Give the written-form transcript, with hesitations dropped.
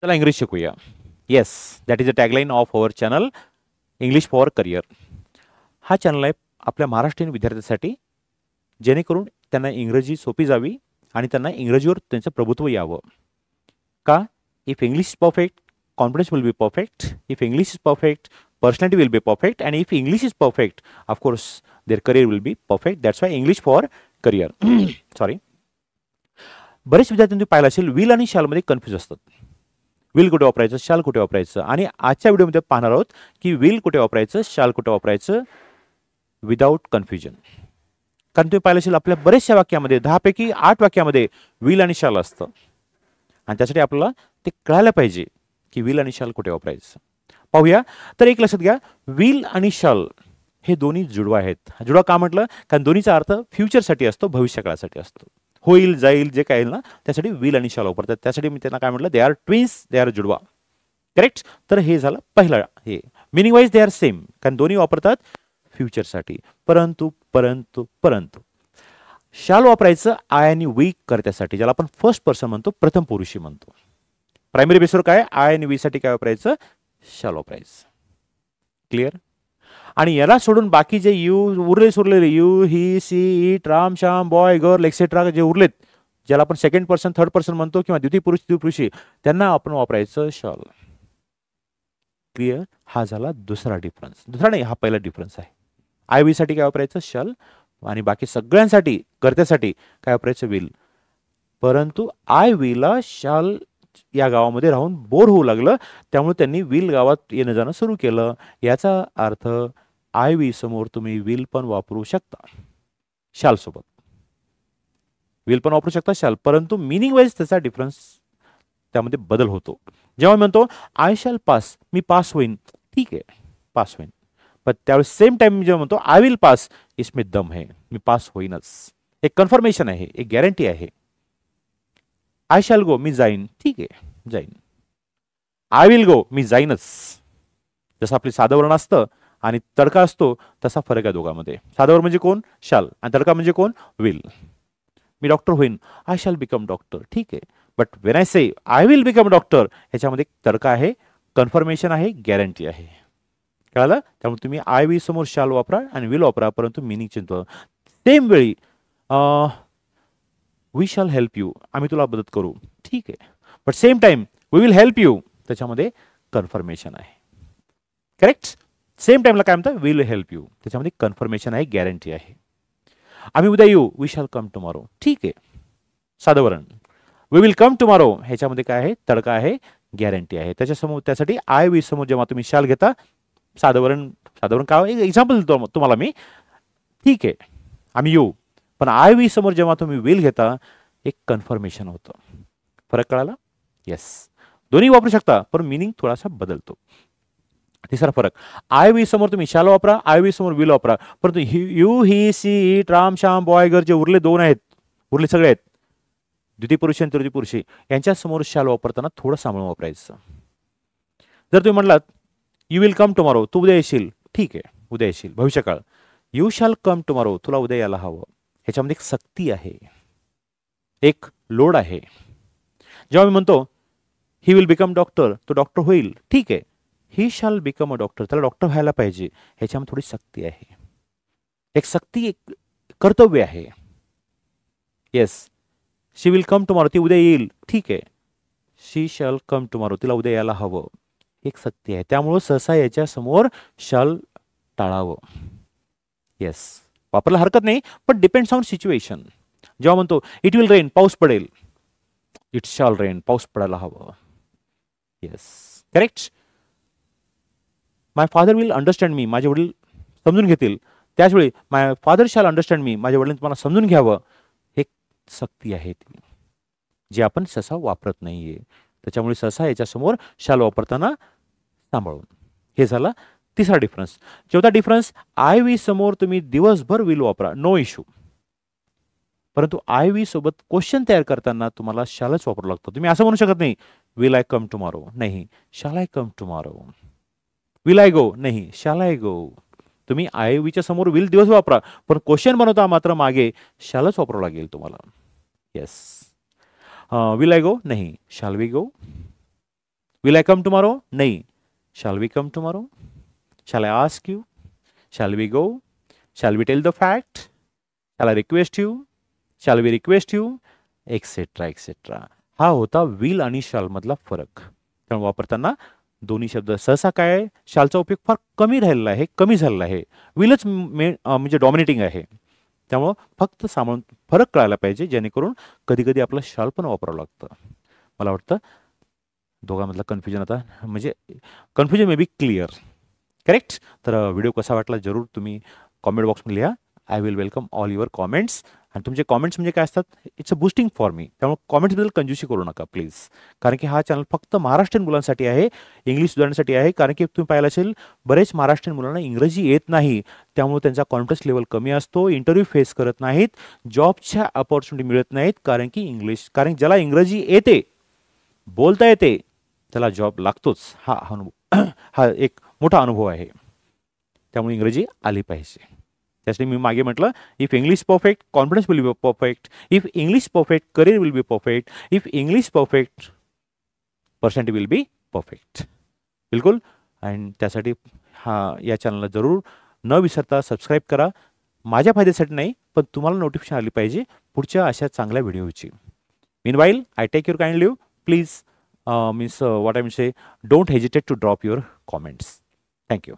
चला इंग्लिश शिकूया. Yes, that is a tagline of our channel English for career. हा channel आहे आपल्या महाराष्ट्रीयन विद्यार्थ्यांसाठी, जेणेकरून त्यांना इंग्रजी सोपी जावी आणि त्यांना इंग्रजीवर त्यांचं प्रभुत्व यावं. का? If English is perfect, confidence will be perfect. If English is perfect, personality will be perfect. And if English is perfect, of course their career will be perfect. That's why English for career. Sorry, बरेच विद्यार्थी तुम्ही पाहिलं असेल will आणि शालमध्ये confuse असतात. Will कुठे वापरायचं, शाल कुठे वापरायचं. आणि आजच्या व्हिडिओमध्ये पाहणार आहोत की विल कुठे वापरायचं, शाल कुठे वापरायचं विदाऊट कन्फ्युजन. कारण तुम्ही पाहिलं असेल आपल्या बऱ्याचशा वाक्यामध्ये 10 पैकी 8 वाक्यामध्ये विल आणि शाल असतं, आणि त्यासाठी आपल्याला ते कळायला पाहिजे की विल आणि शाल कुठे वापरायचं. पाहूया. तर एक लक्षात घ्या, विल आणि शाल हे दोन्ही जुडवा आहेत. जुडवा का म्हटलं? कारण दोन्हीचा अर्थ फ्युचरसाठी असतो, भविष्यकाळासाठी असतो. होईल, जाईल, जे काय ना त्यासाठी विल आणि शाल वापरतात. त्यासाठी मी त्यांना काय म्हटलं, they are twins, they are जुडवा. करेक्ट. तर हे झालं पहिला. हे meaning wise they are same, कारण दोन्ही वापरतात फ्युचरसाठी. परंतु परंतु परंतु शाल वापरायचं आय आणि वी करत्यासाठी, ज्याला आपण फर्स्ट पर्सन म्हणतो, प्रथम पुरुषी म्हणतो. प्रायमरी बेसवर काय आय आणि वी साठी काय वापरायचं, शाल वापरायचं. क्लिअर. आणि याला सोडून बाकी जे यू उरलेले you, he, she, it, Ram, Shyam, boy, girl etcetera जे उरलेत, ज्याला आपण सेकंड पर्सन, थर्ड पर्सन म्हणतो किंवा द्वितीय पुरुष, तृतीय पुरुषी, त्यांना आपण वापरायचं शाल. क्लिअर. हा झाला दुसरा डिफरन्स. दुसरा नाही, हा पहिला डिफरन्स आहे. आय वी साठी काय वापरायचं, शाल. आणि बाकी सगळ्यांसाठी, कर्त्यासाठी काय वापरायचं, विल. परंतु आय वीला शाल या गावामध्ये राहून बोर होऊ लागलं, त्यामुळे त्यांनी विल गावात येणं जाणं सुरू केलं. याचा अर्थ आय वी समोर तुम्ही विल पण वापरू शकता, शाल सोबत. विल पण वापरू शकता, शाल. परंतु मिनिंग वाईज त्याचा डिफरन्स, त्यामध्ये बदल होतो. जेव्हा म्हणतो I shall pass, me pass होईन, ठीक आहे, पास होईन. पण त्यावेळेस सेम टाइम जेव्हा म्हणतो आय विल पास, इसमें दम है, मी पास होईनच. एक कन्फर्मेशन आहे, एक गॅरंटी आहे. आय शॅल गो, मी जाईन, ठीक आहे, जाईन. आय विल गो, मी जाईनच. जसं आपली साधवर्ण असतं आणि तडका असतो, तसा फरक आहे दोघांमध्ये. साधवर्ण म्हणजे कोण, शाल, आणि तडका म्हणजे कोण, विल. मी डॉक्टर होईन, आय शॅल बिकम डॉक्टर, ठीक आहे. But when I say I will become doctor, ह्याच्यामध्ये तडका आहे, कन्फर्मेशन आहे, गॅरंटी आहे. कळालं? त्यामुळे तुम्ही आय वी समोर शाल वापरा आणि विल वापरा, परंतु मिनिंग चेंज करा. सेम वेळी वी शॅल हेल्प यू, आम्ही तुला मदत करू, ठीक आहे. But same time we will help you, त्याच्यामध्ये कन्फर्मेशन आहे. करेक्ट. सेम टाइमला काय म्हणतं, विल हेल्प यू, त्याच्यामध्ये कन्फर्मेशन आहे, गॅरंटी आहे. आम्ही उद्या येऊ, वी शॅल कम टुमॉरो, ठीक आहे, साधवरण. वी विल कम टुमॉरो, ह्याच्यामध्ये काय आहे, तडका आहे, गॅरंटी आहे. त्याच्यासमोर, त्यासाठी आय वी समोर जेव्हा तुम्ही शाल घेता, साधवरण, साधारण काय, एक एक्झाम्पल देतो तुम्हाला मी, ठीक आहे, आम्ही येऊ. पण आय वी समोर जेव्हा तुम्ही विल घेता, एक कन्फर्मेशन होतं. फरक कळाला? येस. दोन्ही वापरू शकता, पण मिनिंग थोडासा बदलतो. तिसरा फरक, आय वी समोर तुम्ही शाल वापरा, आय वी समोर विल वापरा, परंतु you, he, she, it, Ram, Shyam, boy, girl जे उरले दोन आहेत, उरले सगळे आहेत, द्वितीय पुरुषी आणि तृतीय पुरुषी, यांच्या समोर शाल वापरताना थोडं सांभाळून वापरायचं. जर तुम्ही म्हटलात यू विल कम टुमॉरो, तू उद्या येशील, ठीक आहे, उद्या येशील, भविष्यकाळ. यू शॅल कम टुमॉरो, तुला उद्या यायला हवं, ह्याच्यामध्ये एक सक्ती आहे, एक लोड आहे. जेव्हा मी म्हणतो ही विल बिकम डॉक्टर, तो डॉक्टर होईल, ठीक आहे. ही शॅल बिकम अ डॉक्टर, त्याला डॉक्टर व्हायला पाहिजे, ह्याच्यामध्ये थोडी सक्ती आहे, एक सक्ती, एक कर्तव्य आहे. Yes. She will come tomorrow, ती उद्या येईल, ठीक आहे. शी शॅल कम टुमॉरो, तिला उद्या यायला हवं, एक सक्ती आहे. त्यामुळं सहसा याच्या समोर शॅल टाळावं. येस, वापरायला हरकत नाही, पण डिपेंड्स ऑन सिच्युएशन. जेव्हा म्हणतो इट विल रेन, पाऊस पडेल, इट शॅल रेन, पाऊस पडायला हवं. Yes, correct. My father will understand me, माझे वडील समजून घेतील. त्याचवेळी my father shall understand me, माझ्या वडिलांनी तुम्हाला समजून घ्यावं, एक सक्ती आहे ती, जी आपण सहसा वापरत नाहीये. त्याच्यामुळे सहसा याच्यासमोर शॅल वापरताना सांभाळून. हे झाला तिसरा डिफरन्स. चौथा डिफरन्स, आय वी समोर तुम्ही दिवसभर विल वापरा, नो इश्यू. परंतु आय वी सोबत क्वेश्चन तयार करताना तुम्हाला शॅलच वापरावं लागतं. तुम्ही असं म्हणू शकत नाही विल आय कम टुमॉरो, नाही, shall I come tomorrow. Will I go, नाही, शॅल आय गो. तुम्ही आय वीच्या समोर विल दिवस वापरा, पण क्वेश्चन बनवता मात्र मागे शॅलच वापरावं लागेल तुम्हाला. येस. विल आय गो, नाही, shall we go. Will I come tomorrow? नाही. Shall we come tomorrow? Shall I ask you? Shall we go? Shall we tell the fact? Shall I request you? Shall we request you? Et cetera et cetera. हा होता will आणि shall मधला फरक. त्यामुळे वापरताना दोन्ही शब्द सहसा काय आहे, शालचा उपयोग फार कमी राहिलेला आहे, कमी झालेला आहे. विलच म्हणजे डॉमिनेटिंग आहे. त्यामुळं फक्त सामान्य फरक कळायला पाहिजे, जेणेकरून कधी कधी आपला शाल पण वापरावं लागतं. मला वाटतं दोघांमधला कन्फ्युजन आता म्हणजे confusion may be clear. Correct. तर व्हिडिओ कसा वाटला जरूर तुम्ही कॉमेंट बॉक्समध्ये लिहा. I will welcome all your comments. आणि तुमचे कॉमेंट्स म्हणजे काय असतात, it's a boosting for me. त्यामुळे कॉमेंट्सबद्दल कंजूसी करू नका प्लीज. कारण की हा चॅनल फक्त महाराष्ट्रीयन मुलांसाठी आहे, इंग्लिश सुधारण्यासाठी आहे. कारण की तुम्ही पाहिलं असेल बरेच महाराष्ट्रीयन मुलांना इंग्रजी येत नाही, त्यामुळे त्यांचा कॉन्फिडन्स लेवल कमी असतो, इंटरव्ह्यू फेस करत नाहीत, जॉबच्या अपॉर्च्युनिटी मिळत नाहीत. कारण ज्याला इंग्रजी येते, बोलता येते, त्याला जॉब लागतोच. हा अनुभव हा एक मोठा अनुभव आहे. त्यामुळे इंग्रजी आली पाहिजे. त्यासाठी मी मागे म्हटलं, if English perfect confidence will be perfect, if English perfect career will be perfect, if English perfect percent will be perfect. बिलकुल. आणि त्यासाठी या चॅनलला जरूर न विसरता सबस्क्राईब करा. माझ्या फायद्यासाठी नाही, पण तुम्हाला नोटिफिकेशन आली पाहिजे पुढच्या अशा चांगल्या व्हिडिओची. Meanwhile I take your kind leave. Please means what I mean say, don't hesitate to drop your comments. Thank you.